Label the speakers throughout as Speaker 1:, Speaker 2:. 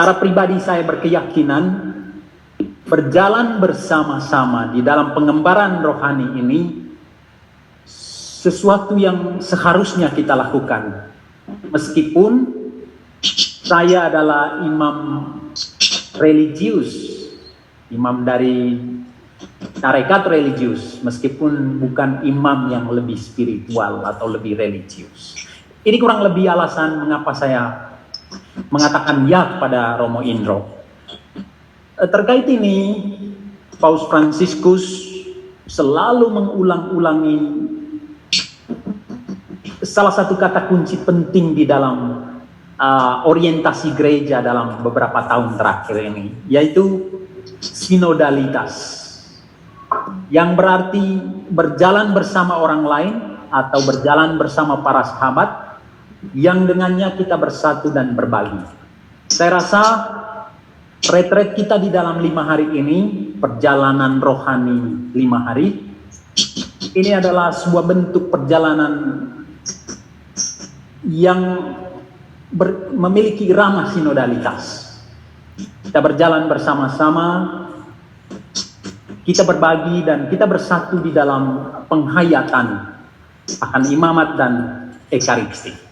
Speaker 1: Secara pribadi saya berkeyakinan berjalan bersama-sama di dalam pengembaraan rohani ini sesuatu yang seharusnya kita lakukan. Meskipun saya adalah imam religius, imam dari tarekat religius, meskipun bukan imam yang lebih spiritual atau lebih religius. Ini kurang lebih alasan mengapa saya mengatakan ya pada Romo Indro. Terkait ini, Paus Fransiskus selalu mengulang-ulangi salah satu kata kunci penting di dalam orientasi gereja dalam beberapa tahun terakhir ini, yaitu sinodalitas, yang berarti berjalan bersama orang lain atau berjalan bersama para sahabat yang dengannya kita bersatu dan berbagi. Saya rasa retret kita di dalam 5 hari ini, perjalanan rohani 5 hari, ini adalah sebuah bentuk perjalanan yang memiliki irama sinodalitas. Kita berjalan bersama-sama, kita berbagi dan kita bersatu di dalam penghayatan akan imamat dan ekaristi.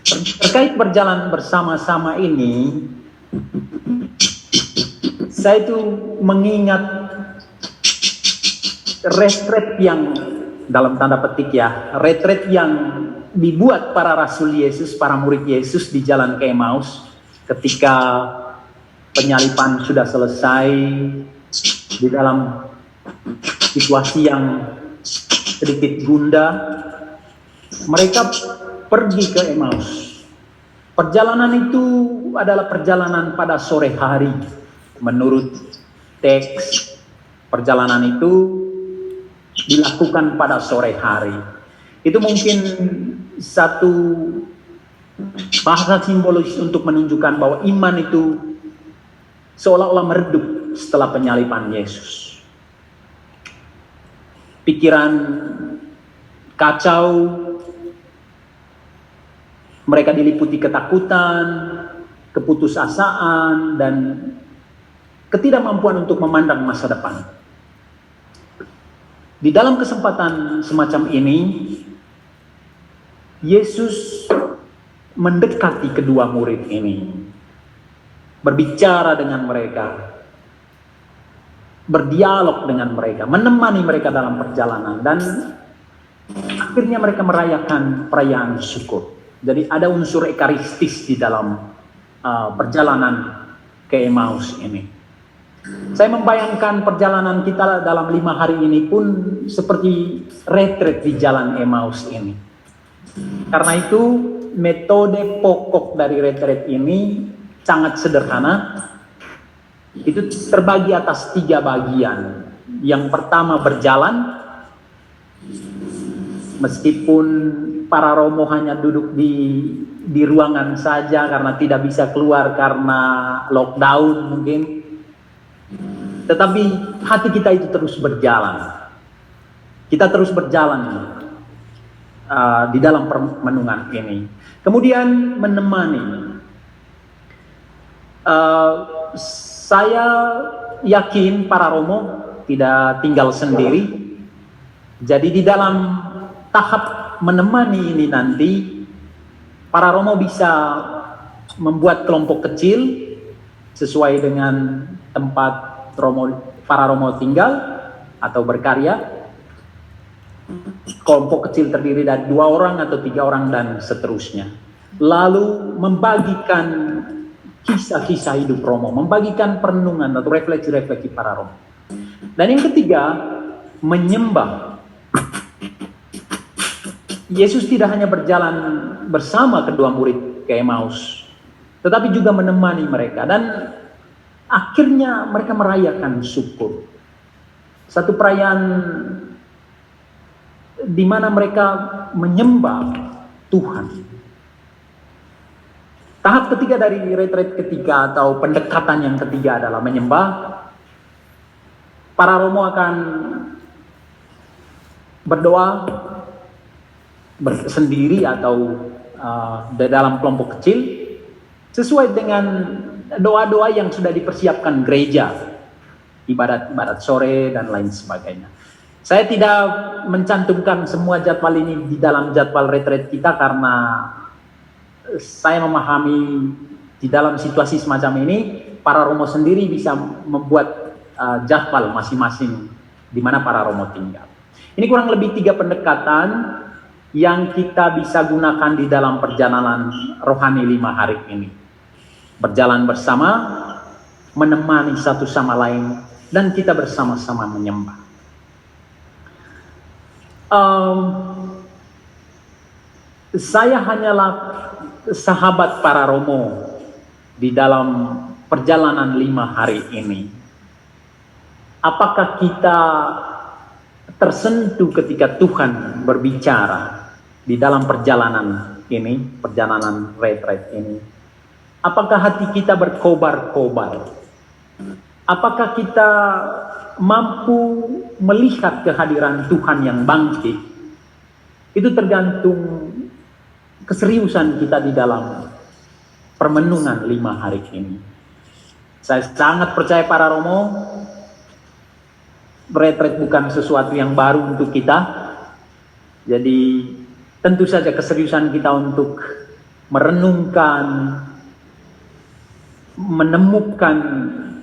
Speaker 1: Terkait berjalan bersama-sama ini, saya itu mengingat retret yang dalam tanda petik ya, retret yang dibuat para rasul Yesus, para murid Yesus di jalan ke Emmaus ketika penyaliban sudah selesai, di dalam situasi yang sedikit gundah, mereka pergi ke Emmaus. Perjalanan itu adalah perjalanan pada sore hari. Menurut teks, perjalanan itu dilakukan pada sore hari. Itu mungkin satu bahasa simbolis untuk menunjukkan bahwa iman itu seolah-olah meredup setelah penyaliban Yesus. Pikiran kacau, mereka diliputi ketakutan, keputusasaan, dan ketidakmampuan untuk memandang masa depan. Di dalam kesempatan semacam ini, Yesus mendekati kedua murid ini, berbicara dengan mereka, berdialog dengan mereka, menemani mereka dalam perjalanan, dan akhirnya mereka merayakan perayaan syukur. Jadi ada unsur ekaristis di dalam perjalanan ke Emmaus ini. Saya membayangkan perjalanan kita dalam 5 hari ini pun seperti retret di jalan Emmaus ini. Karena itu metode pokok dari retret ini sangat sederhana. Itu terbagi atas 3 bagian. Yang pertama berjalan, meskipun para romo hanya duduk di ruangan saja karena tidak bisa keluar karena lockdown mungkin. Tetapi hati kita itu terus berjalan. Kita terus berjalan di dalam permenungan ini. Kemudian menemani. Saya yakin para romo tidak tinggal sendiri. Jadi di dalam tahap menemani ini nanti, para romo bisa membuat kelompok kecil sesuai dengan tempat para romo tinggal atau berkarya. Kelompok kecil terdiri dari 2 orang atau 3 orang dan seterusnya. Lalu membagikan kisah-kisah hidup romo, membagikan perenungan atau refleksi-refleksi para romo. Dan yang ketiga, menyembah. Yesus tidak hanya berjalan bersama kedua murid ke Emmaus, tetapi juga menemani mereka. Dan akhirnya mereka merayakan syukur. Satu perayaan di mana mereka menyembah Tuhan. Tahap ketiga dari retret ketiga atau pendekatan yang ketiga adalah menyembah. Para romo akan berdoa sendiri atau dalam kelompok kecil sesuai dengan doa-doa yang sudah dipersiapkan gereja, ibadat sore dan lain sebagainya. Saya tidak mencantumkan semua jadwal ini di dalam jadwal retreat kita karena saya memahami di dalam situasi semacam ini para romo sendiri bisa membuat jadwal masing-masing di mana para romo tinggal. Ini kurang lebih 3 pendekatan yang kita bisa gunakan di dalam perjalanan rohani 5 hari ini. Berjalan bersama, menemani satu sama lain, dan kita bersama-sama menyembah. Saya hanyalah sahabat para romo di dalam perjalanan 5 hari ini. Apakah kita tersentuh ketika Tuhan berbicara di dalam perjalanan ini, perjalanan retreat ini? Apakah hati kita berkobar-kobar? Apakah kita mampu melihat kehadiran Tuhan yang bangkit? Itu tergantung keseriusan kita di dalam permenungan 5 hari ini. Saya sangat percaya para romo, retreat bukan sesuatu yang baru untuk kita. Jadi tentu saja keseriusan kita untuk merenungkan, menemukan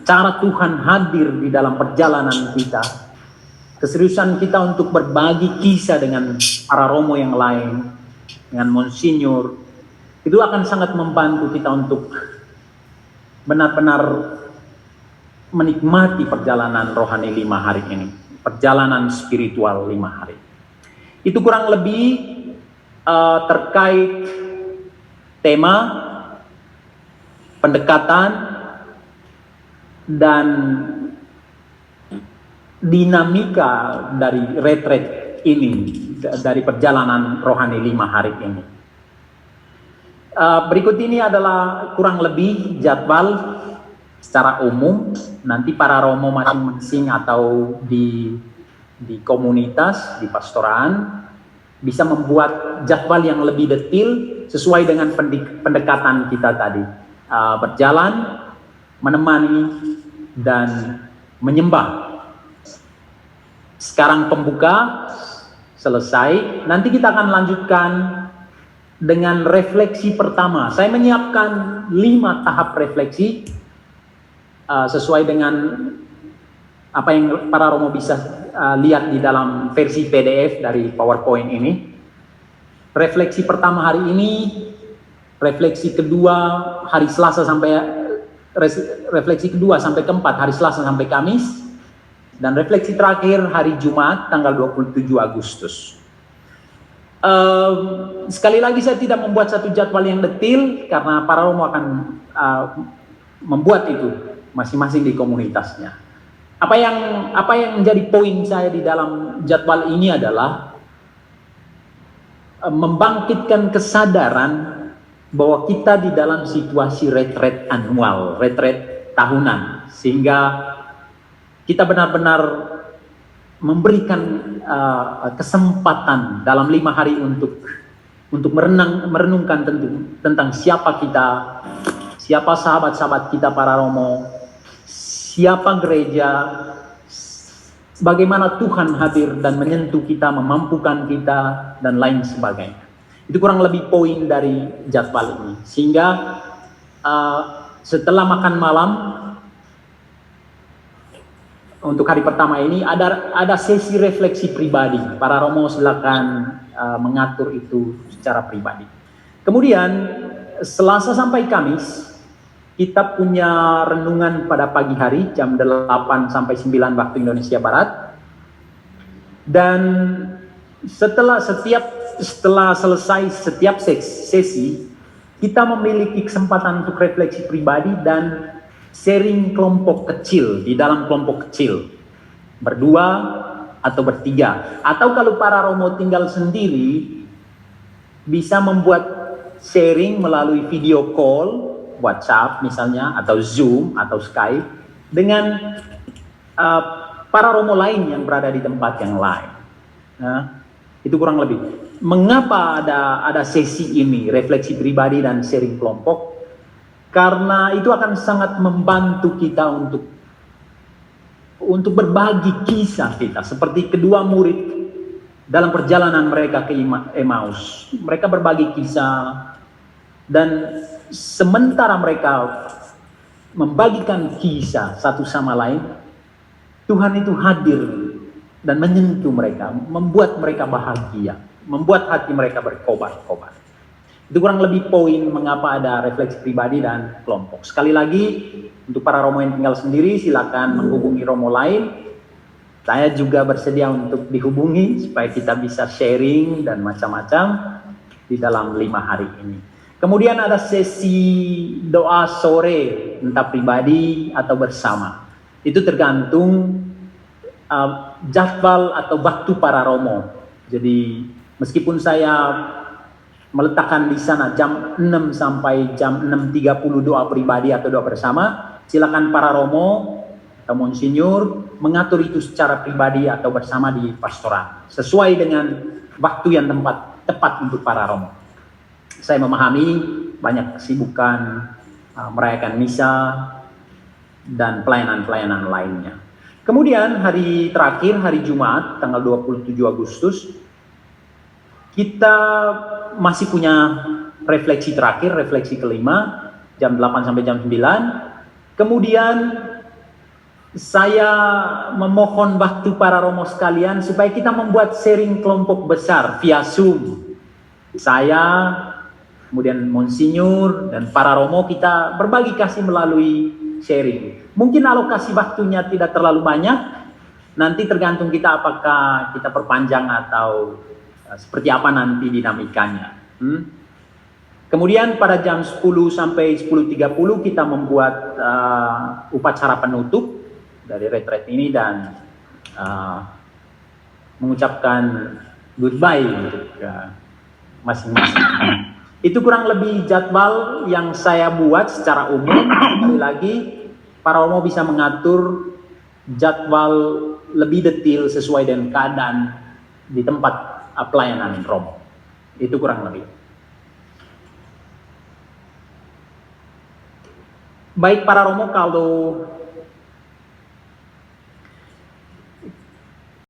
Speaker 1: cara Tuhan hadir di dalam perjalanan kita. Keseriusan kita untuk berbagi kisah dengan para romo yang lain, dengan Monsinyur, itu akan sangat membantu kita untuk benar-benar menikmati perjalanan rohani 5 hari ini, perjalanan spiritual 5 hari. Itu kurang lebih terkait tema, pendekatan, dan dinamika dari retreat ini, dari perjalanan rohani 5 hari ini. Berikut ini adalah kurang lebih jadwal secara umum. Nanti para romo masing-masing atau di komunitas, di pastoran, bisa membuat jadwal yang lebih detail sesuai dengan pendekatan kita tadi. Berjalan, menemani, dan menyembah. Sekarang pembuka selesai. Nanti kita akan lanjutkan dengan refleksi pertama. Saya menyiapkan 5 tahap refleksi sesuai dengan apa yang para romo bisa lihat di dalam versi PDF dari PowerPoint ini. Refleksi pertama hari ini, refleksi kedua hari Selasa sampai refleksi kedua sampai keempat hari Selasa sampai Kamis, dan refleksi terakhir hari Jumat tanggal 27 Agustus. Sekali lagi saya tidak membuat satu jadwal yang detail karena para romo akan membuat itu masing-masing di komunitasnya. Apa yang menjadi poin saya di dalam jadwal ini adalah membangkitkan kesadaran bahwa kita di dalam situasi retreat annual, retreat tahunan, sehingga kita benar-benar memberikan kesempatan dalam 5 hari untuk merenungkan tentang siapa kita, siapa sahabat-sahabat kita para romo, siapa gereja, bagaimana Tuhan hadir dan menyentuh kita, memampukan kita, dan lain sebagainya. Itu kurang lebih poin dari jadwal ini. Sehingga setelah makan malam, untuk hari pertama ini ada sesi refleksi pribadi. Para romo silakan mengatur itu secara pribadi. Kemudian Selasa sampai Kamis kita punya renungan pada pagi hari jam 8 sampai 9 waktu Indonesia Barat. Dan setelah selesai setiap sesi, kita memiliki kesempatan untuk refleksi pribadi dan sharing kelompok kecil, di dalam kelompok kecil, berdua atau bertiga. Atau kalau para romo tinggal sendiri, bisa membuat sharing melalui video call, WhatsApp misalnya, atau Zoom, atau Skype, dengan para romo lain yang berada di tempat yang lain. Nah, itu kurang lebih. Mengapa ada sesi ini, refleksi pribadi dan sharing kelompok? karena itu akan sangat membantu kita untuk berbagi kisah kita, seperti kedua murid dalam perjalanan mereka ke Emmaus. Mereka berbagi kisah, dan sementara mereka membagikan kisah satu sama lain, Tuhan itu hadir dan menyentuh mereka, membuat mereka bahagia, membuat hati mereka berkobar-kobar. Itu kurang lebih poin mengapa ada refleksi pribadi dan kelompok. Sekali lagi, untuk para Romo yang tinggal sendiri, silakan menghubungi Romo lain. Saya juga bersedia untuk dihubungi supaya kita bisa sharing dan macam-macam di dalam 5 hari ini. Kemudian ada sesi doa sore, entah pribadi atau bersama. Itu tergantung jadwal atau waktu para Romo. Jadi meskipun saya meletakkan di sana jam 6 sampai jam 6.30 doa pribadi atau doa bersama, silakan para Romo atau Monsinyur mengatur itu secara pribadi atau bersama di pastorat, sesuai dengan waktu yang tepat untuk para Romo. Saya memahami banyak kesibukan merayakan misa dan pelayanan-pelayanan lainnya. Kemudian hari terakhir, hari Jumat, tanggal 27 Agustus, kita masih punya refleksi terakhir, refleksi kelima, jam 8 sampai jam 9. Kemudian saya memohon waktu para Romo sekalian supaya kita membuat sharing kelompok besar via Zoom. Saya, kemudian Monsinyur, dan para Romo, kita berbagi kasih melalui sharing. Mungkin alokasi waktunya tidak terlalu banyak, nanti tergantung kita apakah kita perpanjang atau seperti apa nanti dinamikanya. Kemudian pada jam 10 sampai 10.30 kita membuat upacara penutup dari retreat ini dan mengucapkan goodbye untuk masing-masing. Itu kurang lebih jadwal yang saya buat secara umum. Sekali lagi, para Romo bisa mengatur jadwal lebih detail sesuai dengan keadaan di tempat pelayanan Romo. Itu kurang lebih. Baik para Romo, kalau